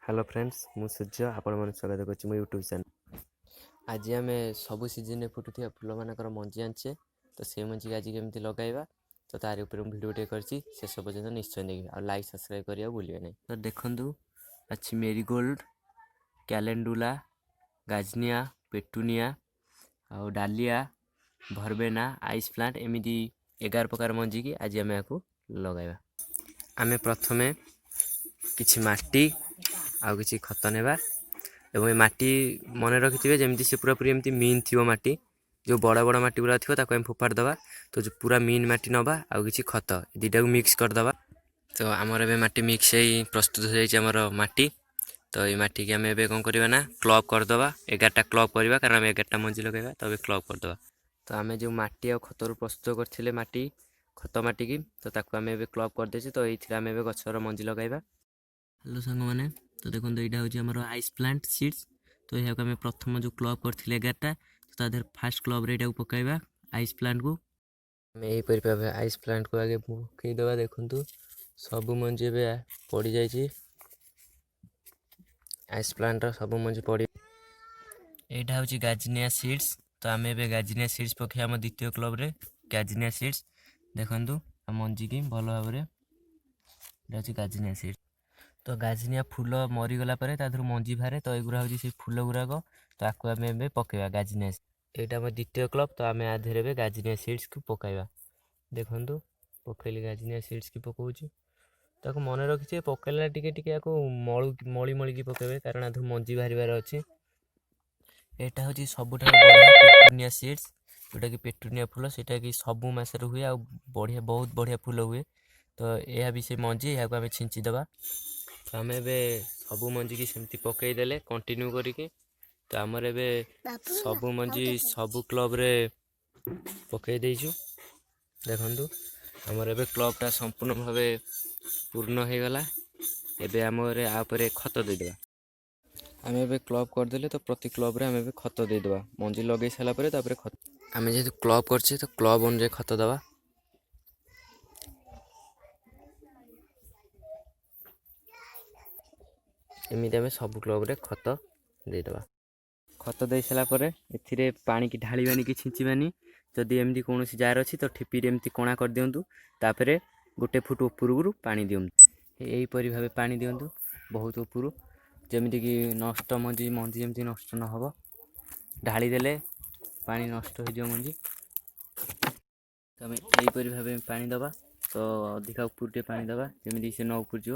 Hello friends मु सूर्य आपण मन स्वागत करछि मो यूट्यूब चैनल। आज आम सब सीजन में फुटुवा फुल मानकर मंजी आनचे तो से मंजी आज केमती लगाइबा तो तार ऊपर वीडियो टे करछि से सब पर्यंत निश्चय देखिए और लाइक सब्सक्राइब करिया भूलिए नहीं। तो देखंतु अच्छी मेरीगोल्ड कैलेंडुला गाजनिया पेटुनिया और डालिया भरबेना आइस प्लांट एमती 11 प्रकार मंजी की आज आम या लगाइबा। आम प्रथमे किछि माटी आउ किछि खत नेबा एवं माटी मन रखिथे जमी से पूरा पूरी एमती मीन थी माटी जो बड़ बड़ माटी गुड़ा थी ताको फोपाड़ दबा तो जो पूरा मीन माटी नवा आउ किछि खत दुटा को मिक्स करदबा। तो आमर ए माटी मिक्स हो प्रस्तुत हो जामर माटी। तो ये माटी की आम ए कौन करवा ना क्लब करदबा 11टा क्लब करवा कारण 11टा मंजी लगेगा तब क्लब करदबा। तो आम जो माटी और खतर प्रस्तुत करते माटी खत माटी की तो ताको आम ए क्लब करदे तो ये आम ए गचर मंजी लगाइबा। हेलो सांग मैंने तो देखो यहाँ हूँ आम आइस प्लांट सीड्स। तो यहाँ आम प्रथम जो क्लब करते 11टा तो तार फास्ट क्लब रे पकईवा आइस प्लांट को आम यहीपर भाव आइस प्लांट को आगे पकईदे। देखु सब मंजी पड़ जाइए आइस प्लांट सब मंजी पड़ यहाँ हूँ गाजनिया सीड्स। तो आम ए गाजनिया सीड्स पकई आम द्वितीय क्लब रे गाजनिया सीड्स देखु मंजी की भल भाव गाजनिया सीड्स। तो गाजनिया फूल मरीगला तादर मंजी बाहर तो युवा हूँ से फूल गुड़ाक तो आपको आम पकईवा गाजनिया यहाँ आम द्वितीय क्लब। तो आम आधे गाजनिया सीड्स को पकईवा देखु पकईली गाजनिया सीड्स की पकाऊँ ताको मन रखी पकईला टे मली मलिकी पकईबे कारण आधु मंजी बाहर अच्छी। यहाँ हूँ सब पेटुनिया सीड्स जोटा कि पेटुनिया फूल सेटा कि सबू मसरे हुए आ बढ़िया बहुत बढ़िया फूल हुए। तो यह भी से मंजी यहाँ आम छिंचीदबा। तो आम ए सबू मंजी की सेमती पकईदे कंटिन्यू करिकी तो आमर ए सबू मंजी सबू क्लब रे पकई देइछु। देखु आमर ए क्लबटा संपूर्ण भाव पूर्ण हो गला। एबे आमर आपर खत देदेबा। आम ए क्लब करदे तो प्रति क्लब रे आम ए खत देदेबा मंजी लगे सारापर खत आम जेहेतु क्लब करछे तो क्लब अनुसार खत दबा। एमती आम सब क्लब रे खत देदेबा। खत दे सारापर ए पानी की ढाळबानी कि छिंचबानी जदि एमती कौन जार अच्छी तो ठिपी एमती कणा कर दिंतु तापर 1 फुट उपरू पानी दिंतु यहीपरी भाव पानी दिंतु बहुत उपरू जमीक नष्ट मंजी मंजी जमी नष्ट न हो ढालीदे पानी नष्ट हो मंजी। तो आम यहीपरी भाव पानी दबा तो अधिका उपरू पानी दबा जमी से न उपरज।